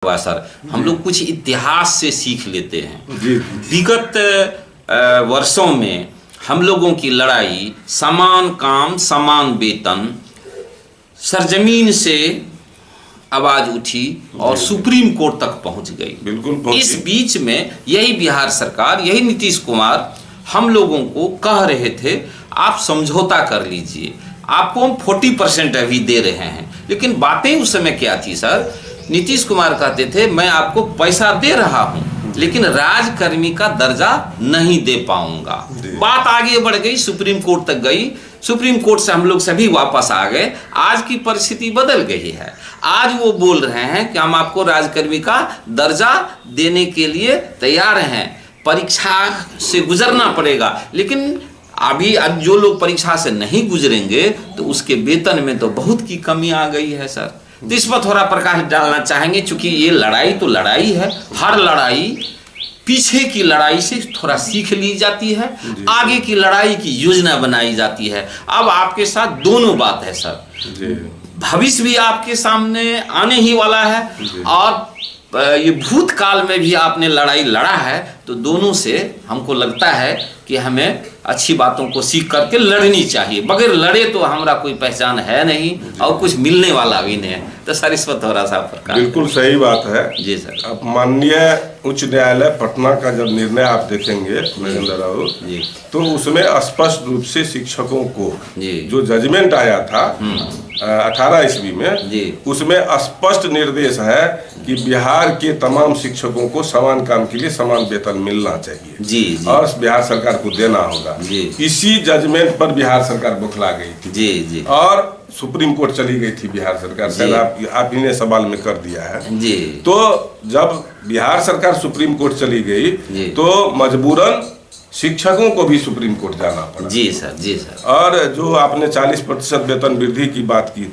हुआ सर, हम लोग कुछ इतिहास से सीख लेते हैं। विगत वर्षों में हम लोगों की लड़ाई समान काम समान वेतन, सरजमीन से आवाज उठी और सुप्रीम कोर्ट तक पहुंच गई। बिल्कुल इस बीच में यही बिहार सरकार, यही नीतीश कुमार हम लोगों को कह रहे थे आप समझौता कर लीजिए, आपको हम 40% अभी दे रहे हैं। लेकिन बातें उस समय क्या थी सर, नीतीश कुमार कहते थे मैं आपको पैसा दे रहा हूं लेकिन राजकर्मी का दर्जा नहीं दे पाऊंगा। बात आगे बढ़ गई, सुप्रीम कोर्ट तक गई, सुप्रीम कोर्ट से हम लोग सभी वापस आ गए। आज की परिस्थिति बदल गई है, आज वो बोल रहे हैं कि हम आपको राजकर्मी का दर्जा देने के लिए तैयार हैं, परीक्षा से गुजरना पड़ेगा। लेकिन अभी अब जो लोग परीक्षा से नहीं गुजरेंगे तो उसके वेतन में तो बहुत की कमी आ गई है सर। तो इस पर थोड़ा प्रकाश डालना चाहेंगे, क्योंकि ये लड़ाई तो लड़ाई है, हर लड़ाई पीछे की लड़ाई से थोड़ा सीख ली जाती है, आगे की लड़ाई की योजना बनाई जाती है। अब आपके साथ दोनों बात है सर, भविष्य भी आपके सामने आने ही वाला है और ये भूतकाल में भी आपने लड़ाई लड़ा है। तो दोनों से हमको लगता है कि हमें अच्छी बातों को सीख करके लड़नी चाहिए। बगैर लड़े तो हमारा कोई पहचान है नहीं और कुछ मिलने वाला भी नहीं है। तो सर इस पर थोड़ा सा प्रकाश। बिल्कुल सही बात है जी सर। अब माननीय उच्च न्यायालय पटना का जब निर्णय आप देखेंगे नरेंद्र राव जी, तो उसमें स्पष्ट रूप से शिक्षकों को जो जजमेंट आया था 18 ईस्वी में, उसमें स्पष्ट निर्देश है कि बिहार के तमाम शिक्षकों को समान काम के लिए समान वेतन मिलना चाहिए जी। और बिहार सरकार को देना होगा। इसी जजमेंट पर बिहार सरकार बौखला गई थी जी। और सुप्रीम कोर्ट चली गई थी बिहार सरकार, शायद आप ही ने सवाल में कर दिया है जी। तो जब बिहार सरकार सुप्रीम कोर्ट चली गई तो मजबूरन शिक्षकों को भी सुप्रीम कोर्ट जाना पड़ा जी सर। जी सर। और जो आपने 40% वेतन वृद्धि की बात की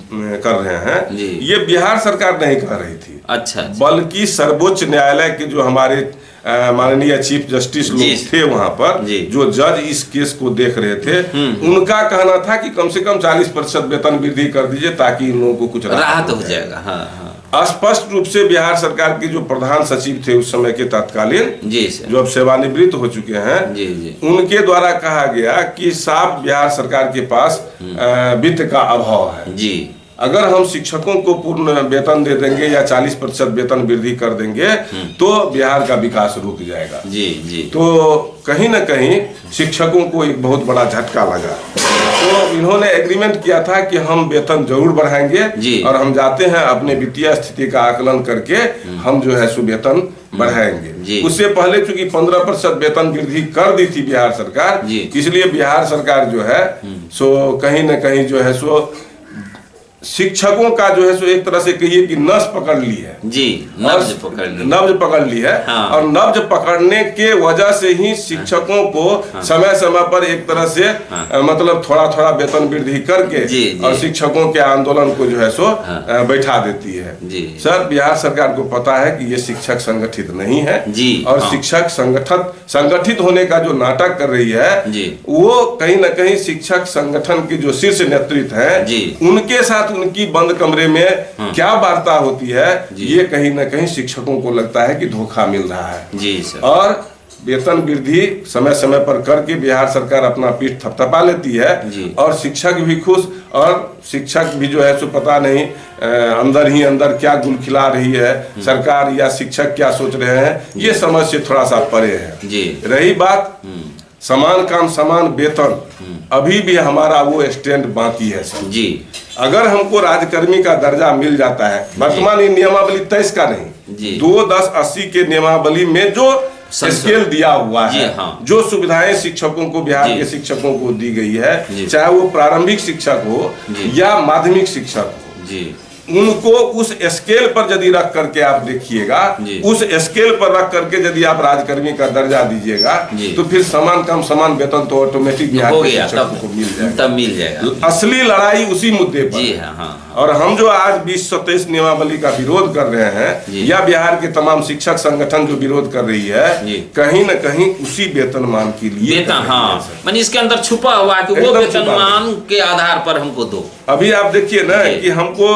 कर रहे हैं, ये बिहार सरकार नहीं कर रही थी, अच्छा, बल्कि सर्वोच्च न्यायालय के जो हमारे माननीय चीफ जस्टिस लोग थे वहां पर, जो जज इस केस को देख रहे थे, उनका कहना था कि कम से कम 40% वेतन वृद्धि कर दीजिए ताकि इन लोगों को कुछ राहत हो जाएगा। हाँ। स्पष्ट रूप से बिहार सरकार के जो प्रधान सचिव थे उस समय के तत्कालीन, जो अब सेवानिवृत्त हो चुके हैं, उनके द्वारा कहा गया कि साफ बिहार सरकार के पास वित्त का अभाव है जी। अगर हम शिक्षकों को पूर्ण वेतन दे देंगे या 40% वेतन वृद्धि कर देंगे तो बिहार का विकास रुक जाएगा जी। तो कहीं न कहीं शिक्षकों को एक बहुत बड़ा झटका लगा, तो इन्होंने एग्रीमेंट किया था कि हम वेतन जरूर बढ़ाएंगे और हम जाते हैं अपने वित्तीय स्थिति का आकलन करके हम जो है सो वेतन बढ़ाएंगे। उससे पहले चूंकि 15% वेतन वृद्धि कर दी थी बिहार सरकार, इसलिए बिहार सरकार जो है सो कहीं न कहीं जो है सो शिक्षकों का जो है सो एक तरह से कहिए कि नस पकड़ ली है जी, नब्ज पकड़ ली है। हाँ। और नब्ज पकड़ने के वजह से ही शिक्षकों को समय समय पर एक तरह से मतलब थोड़ा थोड़ा वेतन वृद्धि करके और शिक्षकों के आंदोलन को जो है सो बैठा देती है सर। बिहार सरकार को पता है कि ये शिक्षक संगठित नहीं है और शिक्षक संगठित होने का जो नाटक कर रही है वो कहीं न कहीं शिक्षक संगठन की जो शीर्ष नेतृत्व है उनके साथ उनकी बंद कमरे में क्या वार्ता होती है, ये कहीं न कहीं शिक्षकों को लगता है कि धोखा मिल रहा है जी सर। और वेतन वृद्धि समय समय पर करके बिहार सरकार अपना पीठ थपथपा लेती है और शिक्षक भी खुश, और शिक्षक भी जो है सो पता नहीं अंदर ही अंदर क्या गुल खिला रही है सरकार या शिक्षक क्या सोच रहे हैं, ये समझ से थोड़ा सा परे है। रही बात समान काम समान वेतन, अभी भी हमारा वो स्टैंड बाकी है सर जी। अगर हमको राजकर्मी का दर्जा मिल जाता है, वर्तमान नियमावली 23 का नहीं 2-10-80 के नियमावली में जो स्केल दिया हुआ है, जो सुविधाएं शिक्षकों को बिहार के शिक्षकों को दी गई है, चाहे वो प्रारंभिक शिक्षक हो या माध्यमिक शिक्षक हो, उनको उस स्केल पर यदि रख करके आप देखिएगा, उस स्केल पर रख करके यदि आप राजकर्मी का दर्जा दीजिएगा तो फिर समान काम समान वेतन तो ऑटोमेटिक बिहार के शिक्षकों को मिल जाएगा। तब मिल जाएगा। असली लड़ाई उसी मुद्दे पर जी। हाँ। और हम जो आज 2027 नियमावली का विरोध कर रहे हैं या बिहार के तमाम शिक्षक संगठन जो विरोध कर रही है, कहीं न कहीं उसी वेतनमान के लिए मैंने इसके अंदर छुपा हुआ है कि वो वेतनमान के आधार पर हमको दो। अभी आप देखिए ना कि हमको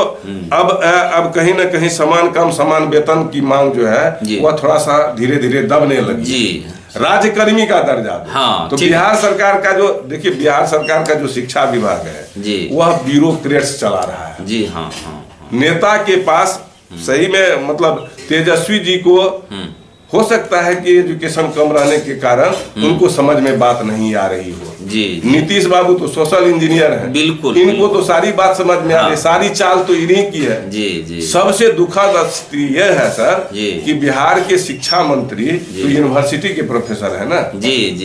अब कहीं न कहीं समान काम समान वेतन की मांग जो है वह थोड़ा सा धीरे धीरे दबने लगी। राज्यकर्मी का दर्जा तो बिहार सरकार का जो देखिए बिहार सरकार का जो शिक्षा विभाग है वह ब्यूरोक्रेट्स चला रहा है। जी नेता के पास सही में मतलब तेजस्वी जी को हो सकता है कि एजुकेशन कम रहने के कारण उनको समझ में बात नहीं आ रही हो। नीतीश बाबू तो सोशल इंजीनियर हैं, बिल्कुल इनको तो सारी बात समझ में आ रही, सारी चाल तो इन्हीं की है। सबसे दुखद स्थिति यह है सर कि बिहार के शिक्षा मंत्री तो यूनिवर्सिटी के प्रोफेसर है ना,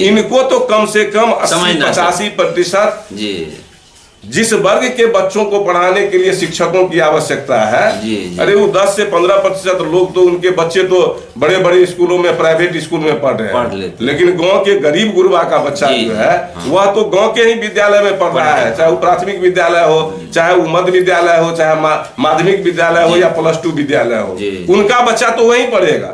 इनको तो कम से कम 80-85% जिस वर्ग के बच्चों को पढ़ाने के लिए शिक्षकों की आवश्यकता है, अरे वो 10 से 15% लोग तो उनके बच्चे तो बड़े बड़े स्कूलों में प्राइवेट स्कूल में पढ़ रहे हैं, लेकिन गांव के गरीब गुरबा का बच्चा जो है वह तो गांव के ही विद्यालय में पढ़ रहा है, चाहे वो प्राथमिक विद्यालय हो, चाहे वो मध्य विद्यालय हो, चाहे माध्यमिक विद्यालय हो या +2 विद्यालय हो, उनका बच्चा तो वहीं पढ़ेगा।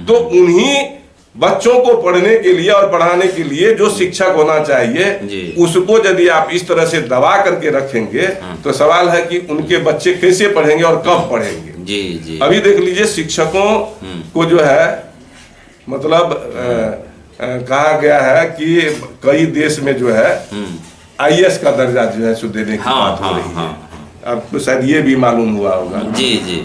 तो उन्हीं बच्चों को पढ़ने के लिए और पढ़ाने के लिए जो शिक्षक होना चाहिए उसको यदि आप इस तरह से दबा करके रखेंगे तो सवाल है कि उनके बच्चे कैसे पढ़ेंगे और कब पढ़ेंगे। अभी देख लीजिए शिक्षकों को जो है मतलब कहा गया है कि कई देश में जो है IAS का दर्जा जो है देने की बात हो रही है। आपको शायद ये भी मालूम हुआ होगा।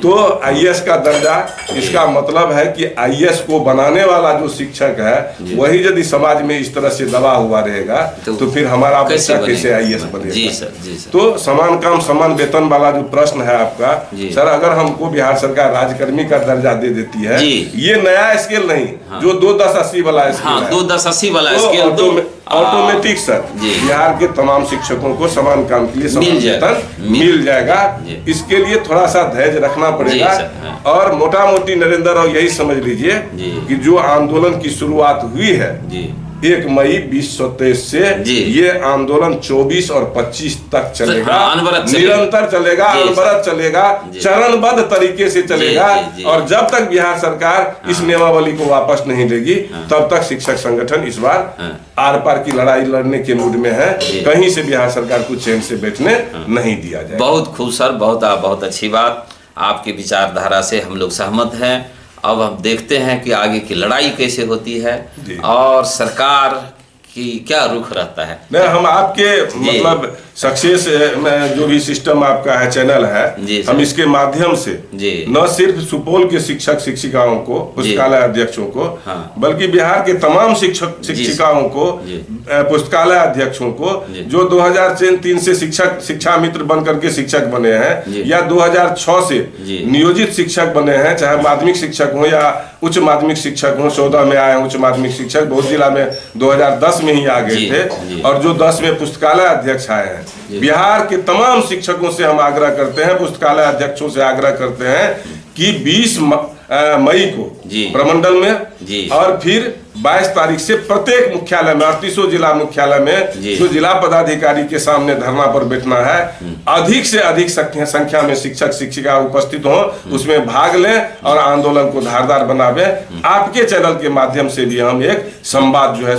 तो IAS का दर्जा, इसका मतलब है कि IAS को बनाने वाला जो शिक्षक है वही यदि समाज में इस तरह से दबा हुआ रहेगा तो फिर हमारा बच्चा कैसे IAS बनेगा। तो समान काम समान वेतन वाला जो प्रश्न है आपका सर, अगर हमको बिहार सरकार राज्यकर्मी का दर्जा दे देती है, ये नया स्केल नहीं, जो 2-10-80 वाला स्केल है, 2-10-80 वाला स्केल ऑटोमेटिक सर बिहार के तमाम शिक्षकों को समान काम के लिए समान वेतन मिल जाएगा। इसके लिए थोड़ा सा धैर्य रखना पड़ेगा और मोटा मोटी नरेंद्र और यही समझ लीजिए कि जो आंदोलन की शुरुआत हुई है 1 मई 2023 से ये आंदोलन 24 और 25 तक चलेगा, निरंतर चलेगा, अनवरत चलेगा, चरणबद्ध तरीके से चलेगा। और जब तक बिहार सरकार इस नियमावली को वापस नहीं लेगी तब तक शिक्षक संगठन इस बार आर पार की लड़ाई लड़ने के मूड में है। कहीं से बिहार सरकार को चैन से बैठने नहीं दिया जाए। बहुत खूब सर, बहुत अच्छी बात, आपकी विचारधारा से हम लोग सहमत हैं। अब हम देखते हैं कि आगे की लड़ाई कैसे होती है और सरकार की क्या रुख रहता है। नहीं, हम आपके मतलब सक्सेस में जो भी सिस्टम आपका है, चैनल है, हम इसके माध्यम से न सिर्फ सुपौल के शिक्षक शिक्षिकाओं को, पुस्तकालय अध्यक्षों को, बल्कि बिहार के तमाम शिक्षक शिक्षिकाओं को, पुस्तकालय अध्यक्षों को जो 2003 से शिक्षा मित्र बन करके शिक्षक बने हैं या 2006 से नियोजित शिक्षक बने हैं, चाहे माध्यमिक शिक्षक हो या उच्च माध्यमिक शिक्षक हो, 14 में आए उच्च माध्यमिक शिक्षक, बहुत जिला में 2010 में ही आ गए थे, और जो 10 में पुस्तकालय अध्यक्ष आए हैं। बिहार के तमाम शिक्षकों से हम आग्रह करते हैं, पुस्तकालय अध्यक्षों से आग्रह करते हैं कि 20 मई को प्रमंडल में और फिर 22 तारीख से प्रत्येक मुख्यालय में, 38 जिला मुख्यालय में जो जिला पदाधिकारी के सामने धरना पर बैठना है, अधिक से अधिक संख्या में शिक्षक शिक्षिका उपस्थित हों, उसमें भाग लें और आंदोलन को धारदार बनावे। आपके चैनल के माध्यम से भी हम एक संवाद जो है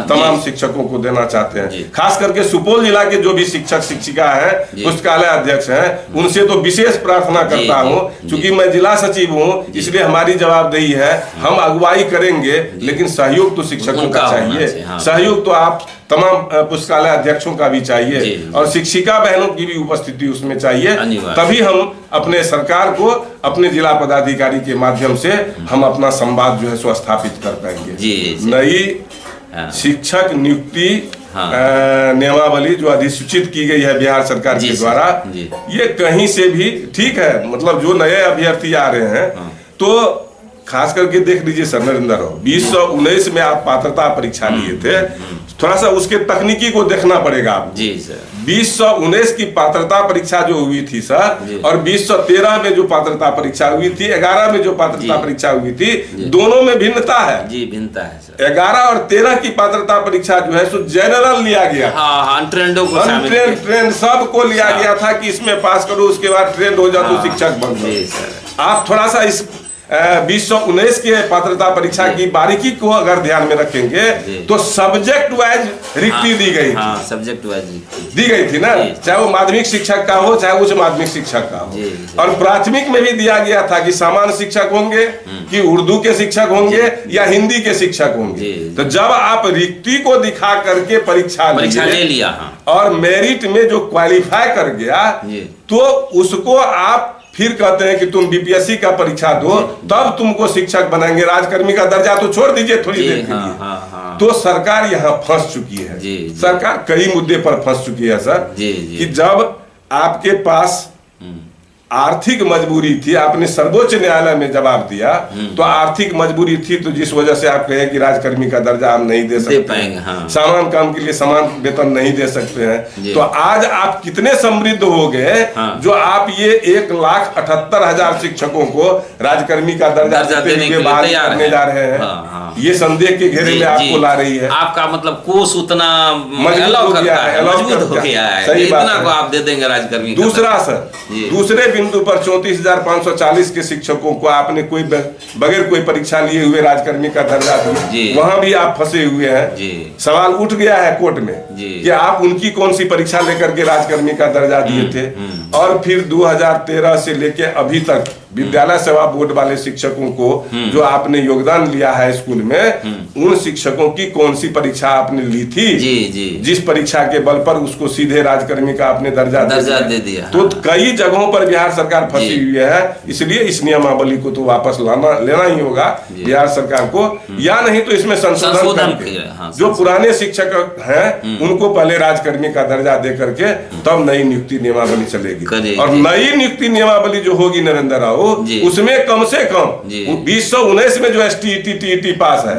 तमाम शिक्षकों को देना चाहते हैं। खास करके सुपौल जिला के जो भी शिक्षक शिक्षिका है, पुस्तकालय अध्यक्ष हैं, उनसे तो विशेष प्रार्थना करता हूँ, चूंकि मैं जिला सचिव हूँ इसलिए हमारी जवाबदेही है, हम अगुवाई करेंगे, लेकिन सहयोग तो शिक्षकों का चाहिए, सहयोग तो आप तमाम पुस्तकालय अध्यक्षों का भी चाहिए और शिक्षिका बहनों की भी उपस्थिति उसमें चाहिए। तभी हम अपने सरकार को अपने जिला पदाधिकारी के माध्यम से हम अपना संवाद जो है सो स्थापित कर पाएंगे। नई शिक्षक नियुक्ति नियमावली जो अधिसूचित की गई है बिहार सरकार के द्वारा, ये कहीं से भी ठीक है, मतलब जो नए अभ्यर्थी आ रहे हैं तो खास करके देख लीजिए सर नरेंद्र, 2019 में आप पात्रता परीक्षा लिए थे, थोड़ा सा उसके तकनीकी को देखना पड़ेगा आपको। जी सर। 2019 की पात्रता परीक्षा जो हुई थी सर, और 2013 में जो पात्रता परीक्षा हुई थी, 11 में जो पात्रता परीक्षा हुई थी, दोनों में भिन्नता है। जी भिन्नता है सर। 11 और 13 की पात्रता परीक्षा जो है सो जनरल लिया गया। हाँ, ट्रेंडों को ट्रेंड सबको लिया गया था कि इसमें पास करो, उसके बाद ट्रेंड हो जाओ तो शिक्षक बन जाओ। आप थोड़ा सा इस 2019 के पात्रता परीक्षा की बारीकी को अगर ध्यान में रखेंगे तो सब्जेक्ट वाइज रिक्ति दी गई थी। सब्जेक्ट वाइज रिक्ति दी गई थी ना, चाहे वो माध्यमिक शिक्षक का हो चाहे उच्च माध्यमिक शिक्षक का हो। और प्राथमिक में भी दिया गया था कि सामान्य शिक्षक होंगे, कि उर्दू के शिक्षक होंगे या हिंदी के शिक्षक होंगे। तो जब आप रिक्ति को दिखा करके परीक्षा ले लिया और मेरिट में जो क्वालिफाई कर गया तो उसको आप फिर कहते हैं कि तुम बीपीएससी का परीक्षा दो तब तुमको शिक्षक बनाएंगे, राजकर्मी का दर्जा तो छोड़ दीजिए थोड़ी देर के लिए। तो सरकार यहाँ फंस चुकी है। सरकार कई मुद्दे पर फंस चुकी है सर, कि जब आपके पास आर्थिक मजबूरी थी, आपने सर्वोच्च न्यायालय में जवाब दिया तो आर्थिक मजबूरी थी, तो जिस वजह से आप कहे कि राजकर्मी का दर्जा हम नहीं दे सकते हैं, समान काम के लिए समान वेतन नहीं दे सकते हैं। तो आज आप कितने समृद्ध हो गए जो आप ये 1,78,000 शिक्षकों को राजकर्मी का दर्जा देने के बाद करने जा रहे हैं। ये संदेह के घेरे में आपको ला रही है। आपका मतलब कोष उतना मजबूत हो गया है, सही बात को आप दे देंगे राजकर्मी। दूसरा सर, दूसरे बिंदु पर 34,540 के शिक्षकों को आपने कोई बगैर कोई परीक्षा लिए हुए राजकर्मी का दर्जा दिया, वहां भी आप फंसे हुए हैं। सवाल उठ गया है कोर्ट में कि आप उनकी कौन सी परीक्षा लेकर के राजकर्मी का दर्जा दिए थे। और फिर 2013 से लेके अभी तक विद्यालय सेवा बोर्ड वाले शिक्षकों को जो आपने योगदान लिया है स्कूल में, उन शिक्षकों की कौन सी परीक्षा आपने ली थी जिस परीक्षा के बल पर उसको सीधे राजकर्मी का आपने दर्जा दे दिया। तो कई जगहों पर बिहार सरकार फंसी हुई है। इसलिए इस नियमावली को तो वापस लेना ही होगा बिहार सरकार को, या नहीं तो इसमें संशोधन करके जो पुराने शिक्षक हैं उनको पहले राजकर्मी का दर्जा दे करके तब नई नियुक्ति नियमावली चलेगी। और नई नियुक्ति नियमावली जो होगी नरेंद्र राव, उसमें कम से कम 2019 में जो STET TET पास है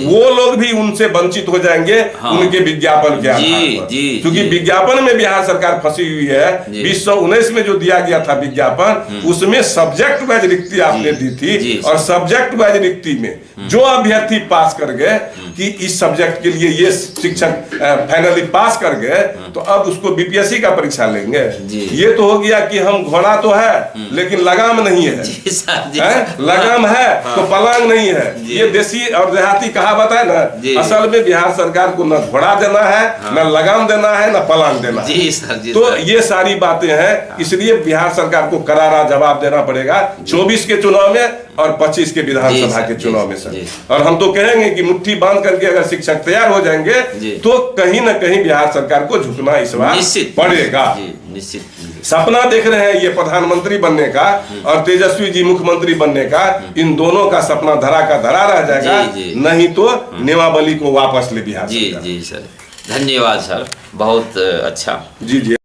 वो लोग भी उनसे वंचित हो जाएंगे उनके विज्ञापन के आधार पर, क्योंकि विज्ञापन में बिहार सरकार फंसी हुई है। 2019 में जो दिया गया था विज्ञापन, उसमें सब्जेक्ट वाइज रिक्ति आपने दी थी, और सब्जेक्ट वाइज रिक्ति में जो अभ्यर्थी पास कर गए कि इस सब्जेक्ट के लिए ये शिक्षक फाइनली पास कर गए तो अब उसको बीपीएससी का परीक्षा लेंगे। ये तो हो गया कि हम घोड़ा तो है लेकिन लगाम नहीं है, लगाम है तो पलंग नहीं है। ये देसी और देहाती कहावत है ना। असल में बिहार सरकार को न घोड़ा देना है, न लगाम देना है, न पलंग देना है। तो ये सारी बातें हैं, इसलिए बिहार सरकार को करारा जवाब देना पड़ेगा 24 के चुनाव में और 25 के विधानसभा के चुनाव में सर। और हम तो कहेंगे कि मुट्ठी बांध करके अगर शिक्षक तैयार हो जाएंगे तो कहीं न कहीं बिहार सरकार को झुकना इस बार पड़ेगा। निश्चित सपना देख रहे हैं ये प्रधानमंत्री बनने का और तेजस्वी जी मुख्यमंत्री बनने का, इन दोनों का सपना धरा का धरा रह जाएगा। नहीं तो नियमावली को वापस ले बिहार सरकार। जी सर, धन्यवाद सर, बहुत अच्छा। जी।